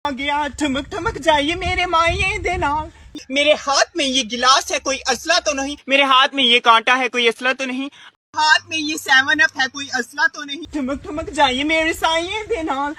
आ गया ठुमक ठुमक जाइए मेरे माये दे नाल। मेरे हाथ में ये गिलास है कोई असला तो नहीं, मेरे हाथ में ये कांटा है कोई असला तो नहीं, हाथ में ये 7 अप है कोई असला तो नहीं। ठुमक ठुमक जाइए मेरे साये दे नाल।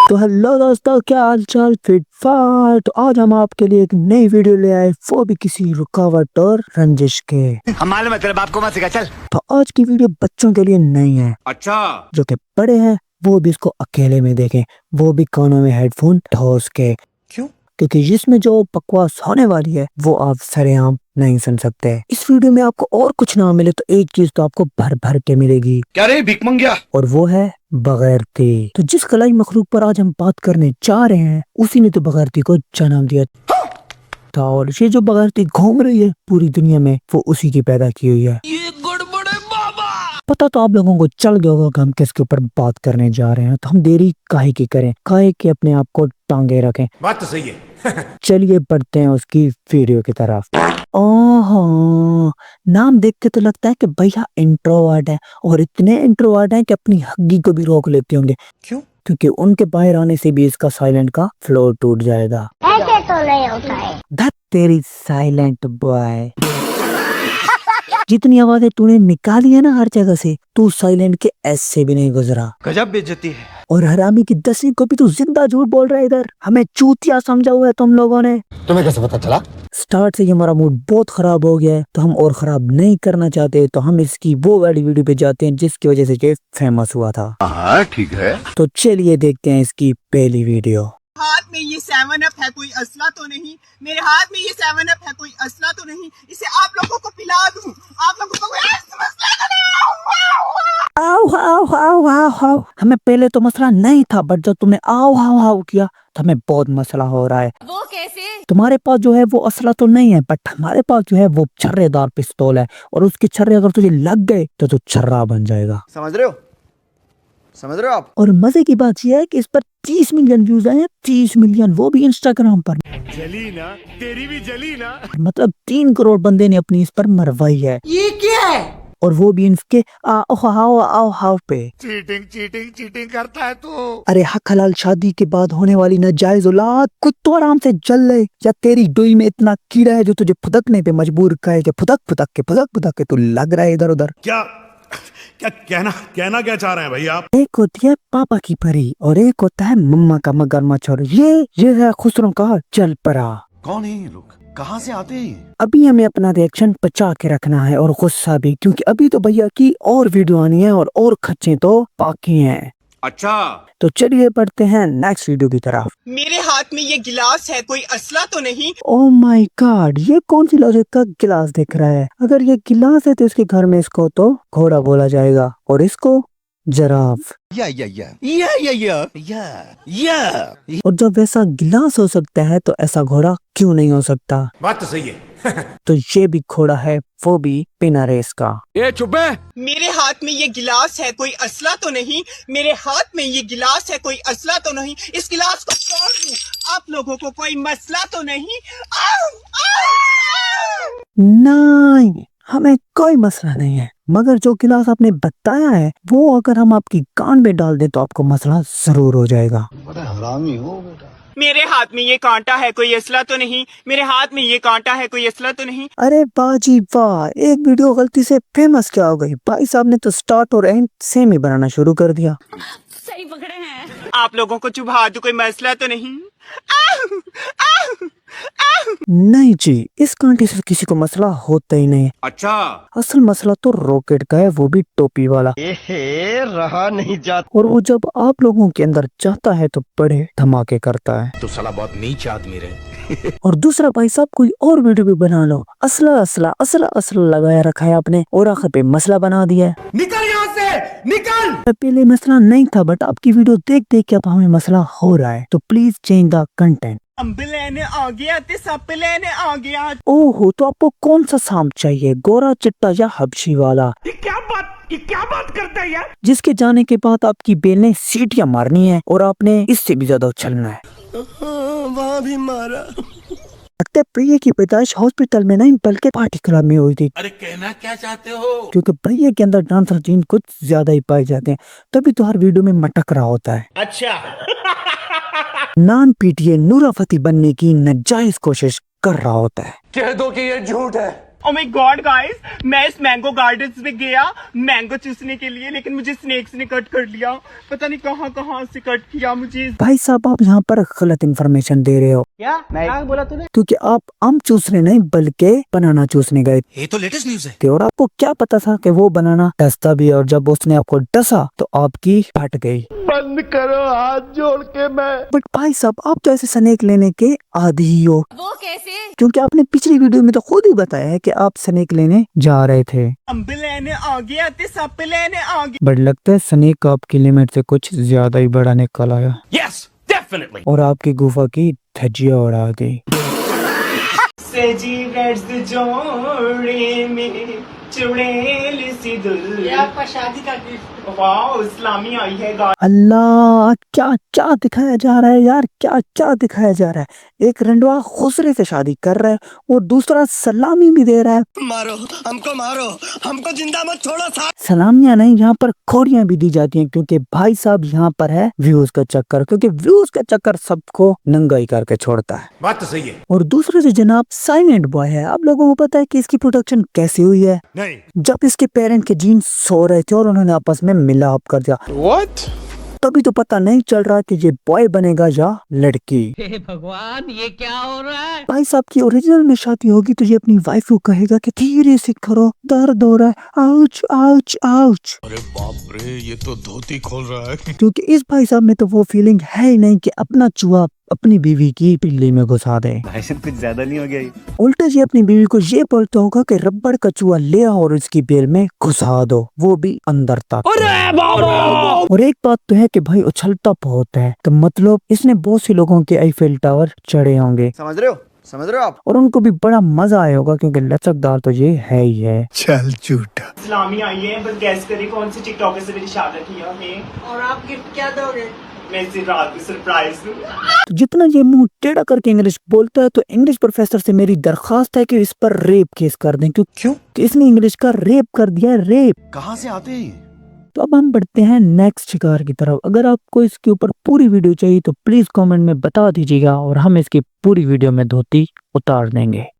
तो हेलो दोस्तों, क्या हाल चाल, फिट फाट। तो आज हम आपके लिए एक नई वीडियो ले आए, वो भी किसी रुकावट और रंजिश के। हमारे मतलब आपको मत सिखा चल। तो आज की वीडियो बच्चों के लिए नहीं है। अच्छा, जो कि बड़े हैं वो भी इसको अकेले में देखें, वो भी कानों में हेडफोन ठोस के। क्यों? क्योंकि जिसमें जो बकवास होने वाली है वो आप सरेआम नहीं सुन सकते। इस वीडियो में आपको और कुछ ना मिले तो एक चीज तो आपको भर भर के मिलेगी। क्या रे भिख मंगिया? और वो है बगैरती। तो जिस कलाई मखलूक पर आज हम बात करने जा रहे हैं उसी ने तो बगैरती को जन्म दिया था, और ये जो बगैरती घूम रही है पूरी दुनिया में वो उसी की पैदा की हुई है। ये गड़बड़ है बाबा। पता तो आप लोगों को चल गया होगा कि हम किसके ऊपर बात करने जा रहे हैं, तो हम देरी काहे की करें, काहे के अपने आप को टांगे रखें। बात तो सही है। चलिए बढ़ते हैं उसकी वीडियो की तरफ। ओहो, नाम देख के तो लगता है कि भैया इंट्रोवर्ट है, और इतने इंट्रोवर्ट हैं कि अपनी हग्गी को भी रोक लेते होंगे। क्यों? क्योंकि उनके बाहर आने से भी इसका साइलेंट का फ्लोर टूट जाएगा। ऐसे तो नहीं होता है। धत तेरी साइलेंट बॉय। जितनी आवाजें तूने निकाली है ना हर जगह से, तू साइलेंट के एस से भी नहीं गुजरा। गजब बेइज्जती है। और हरामी की 10वीं को भी तू जिंदा झूठ बोल रहा है। इधर हमें चूतिया समझा हुआ है तुम लोगों ने। तुम्हें कैसे पता चला? स्टार्ट से ही हमारा मूड बहुत खराब हो गया है, तो हम और खराब नहीं करना चाहते, तो हम इसकी वो वाली वीडियो पे जाते हैं जिसकी वजह से ये फेमस हुआ था। हाँ ठीक है। तो चलिए देखते हैं इसकी पहली वीडियो। हाथ में ये 7 अप है कोई असला तो नहीं, मेरे हाथ में ये 7 अप है कोई असला तो नहीं, इसे आप लोगों को पिला दूं, आप लोगों को कोई मसला तो नहीं। आओ आओ आओ आओ आओ। हमें पहले तो मसला नहीं था, बट जब तुमने आओ आओ आओ किया तो हमें बहुत मसला हो रहा है। वो कैसे? तुम्हारे पास जो है वो असला तो नहीं है, बट हमारे पास जो है वो छर्रेदार पिस्तौल है, और उसके छर्रे अगर तुझे लग गए तो तू छर्रा बन जाएगा। समझ रहे हो? समझ रहे हो आप? और मजे की बात यह है कि इस पर 30 मिलियन व्यूज आए हैं। 30 मिलियन, वो भी इंस्टाग्राम पर। जली ना, तेरी भी जली ना। मतलब 3 करोड़ बंदे ने अपनी इस पर मरवाई है। ये क्या है? और वो भी इनके आओ हाओ आओ हाओ पे। चीटिंग चीटिंग चीटिंग करता है तू। अरे हक हलाल शादी के बाद होने वाली नाजायज औलाद, कुछ तो आराम से जल ले, या तेरी डोई में इतना कीड़ा है जो तुझे फुदकने पे मजबूर करे कि फुदक फुदक के तू लग रहा है इधर उधर। क्या क्या कहना क्या चाह रहे हैं भाई आप? एक होती है पापा की परी और एक होता है मम्मा का मगरमच्छ, और ये है खुसरों का जल परा। कौन है ये लोग? कहाँ से आते हैं? अभी हमें अपना रिएक्शन बचा के रखना है, और गुस्सा भी, क्योंकि अभी तो भैया की और वीडियो आनी है और खच्चे तो बाकी हैं। अच्छा, तो चलिए बढ़ते हैं नेक्स्ट वीडियो की तरफ। मेरे हाथ में ये गिलास है कोई असला तो नहीं। ओह माय गॉड, ये कौन सी लॉजिक का गिलास दिख रहा है? अगर ये गिलास है तो इसके घर में इसको तो घोड़ा बोला जाएगा, और इसको जराफ। और जब वैसा गिलास हो सकता है तो ऐसा घोड़ा क्यों नहीं हो सकता? बात तो सही है। तो ये भी घोड़ा है, वो भी बिना रेस का। ये चुप है। मेरे हाथ में ये गिलास है कोई असला तो नहीं, मेरे हाथ में ये गिलास है कोई असला तो नहीं, इस गिलास को तोड़ दूं, आप लोगों को कोई मसला तो नहीं। नहीं, हमें कोई मसला नहीं है, मगर जो गिलास आपने बताया है वो अगर हम आपकी कान में डाल दें तो आपको मसला जरूर हो जाएगा। मेरे हाथ में ये कांटा है कोई असला तो नहीं, मेरे हाथ में ये कांटा है कोई असला तो नहीं। अरे बाजी वाह, एक वीडियो गलती से फेमस क्या हो गई, भाई साहब ने तो स्टार्ट और एंड सेम ही बनाना शुरू कर दिया। सही पकड़े हैं। आप लोगों को चुभा दूं, कोई मसला तो नहीं। नहीं जी, इस कांटे से किसी को मसला होता ही नहीं। अच्छा, असल मसला तो रॉकेट का है, वो भी टोपी वाला। रहा नहीं जाता। और वो जब आप लोगों के अंदर जाता है तो बड़े धमाके करता है। तो साला बहुत नीच आदमी रहे। और दूसरा भाई साहब कोई और वीडियो भी बना लो, असला असला असला असला लगाया रखा है आपने, और आखिर पे मसला बना दिया है। निकल यहाँ से, निकल। पहले मसला नहीं था, बट आपकी वीडियो देख देख के अब हमें मसला हो रहा है, तो please change the content. Amb लेने आ गया ते सप लेने आ गया। ओहो, तो आपको कौन सा सांप चाहिए, गोरा चिट्टा या हबशी वाला? ये क्या बात करता है यार? जिसके जाने के बाद आपकी बेल ने सीटियां मारनी है और आपने इससे भी ज्यादा उछलना है। वहाँ भी मारा। लगता है प्रिया की पैदाइश हॉस्पिटल में नहीं बल्कि पार्टी क्लब में हुई थी। अरे कहना क्या चाहते हो? क्योंकि प्रिया के अंदर डांसर जीन कुछ ज्यादा ही पाए जाते हैं, तभी तो हर वीडियो में मटक रहा होता है। अच्छा नान पीटीए नूरा फतेही बनने की नाजायज कोशिश कर रहा होता है। कह दो कि ये झूठ है। ओ माय गॉड गाइस, मैं इस मैंगो गार्डन्स में गया मैंगो चूसने के लिए, लेकिन मुझे स्नेक्स ने कट कर लिया। पता नहीं कहाँ कहाँ से कट किया मुझे। भाई साहब आप यहाँ पर गलत इन्फॉर्मेशन दे रहे हो। क्या बोला तूने? क्योंकि आप आम चूसने नहीं बल्कि बनाना चूसने गए ये तो लेटेस्ट न्यूज है। थे और आपको क्या पता था कि वो बनाना डसता भी है, और जब उसने आपको डसा तो आपकी फट गई। बंद करो हाथ जोड़ के मैं। बट भाई साहब आप तो ऐसे स्नेक लेने के आदी ही हो, वो कैसे? क्योंकि आपने पिछली वीडियो में तो खुद ही बताया है कि आप स्नेक लेने जा रहे थे। अम्ब लेने आ गया ते सप लेने आ गया। बट लगता है स्नेक आपकी लिमिट से कुछ ज्यादा ही बड़ा निकल आया यस डेफिनेटली। और आपकी गुफा की धज्जियां उड़ा दी। सजी ब्रेड्स जोड़े में चुड़ैल सी दुल। आपका शादी का गिफ्ट। वाह इस्लामी आई है गाइस। अल्लाह क्या क्या दिखाया जा रहा है यार, क्या क्या दिखाया जा रहा है। एक रंडवा खुसरे से शादी कर रहा है और दूसरा सलामी भी दे रहा है। मारो हमको जिंदा मत छोड़ो साहब। सलामियां नहीं, यहाँ पर खोरियां भी दी जाती हैं, क्योंकि भाई साहब यहाँ पर है व्यूज का चक्कर, क्योंकि व्यूज का चक्कर सबको नंगा ही करके छोड़ता है। बात तो सही है। और दूसरे से जनाब साइलेंट बॉय है। आप लोगों को पता है कि इसकी प्रोडक्शन कैसे हुई है? नहीं। जब इसके पेरेंट के जीन सो रहे थे और उन्होंने आपस में मिलाप कर दिया। व्हाट? तभी तो पता नहीं चल रहा कि ये बॉय बनेगा या लड़की। हे भगवान ये क्या हो रहा है? भाई साहब की ओरिजिनल में शादी होगी तो ये अपनी वाइफ को कहेगा कि धीरे से करो, दर्द हो रहा है, आउच आउच आउच। अरे बाप रे, ये तो धोती खोल रहा है। क्योंकि इस भाई साहब में तो वो फीलिंग है ही नहीं कि अपना चूहा अपनी बीवी की पिल्ली में घुसा दे। कुछ ज्यादा नहीं हो गया? उल्टा जी अपनी बीवी को ये बोलता होगा कि रबड़ का चूहा ले आओ और उसकी बेल में घुसा दो, वो भी अंदर तक। और एक बात तो है कि भाई उछलता बहुत है, तो मतलब इसने बहुत से लोगों के आईफेल टावर चढ़े होंगे, समझ रहे हो आप? और उनको भी बड़ा मजा आया होगा, क्योंकि लचकदार तो ये है ही है। चल झूठा। इस्लामी आई है, बस गैस करें कौन सी टिकटॉकर से मेरी शादी किया है। और आप गिफ्ट क्या दोगे? मैं इसे रात को सरप्राइज दूंगा। तो जितना ये मुंह टेढ़ा करके इंग्लिश बोलता है, तो इंग्लिश प्रोफेसर से मेरी दरखास्त है कि इस पर रेप केस कर दें। क्यों? कि इसने इंग्लिश का रेप कर दिया है, रेप। कहाँ से आते हैं? तो अब हम बढ़ते हैं नेक्स्ट शिकार की तरफ। अगर आपको इसके ऊपर पूरी वीडियो चाहिए तो प्लीज कमेंट में बता दीजिएगा और हम इसकी पूरी वीडियो में धोती उतार देंगे।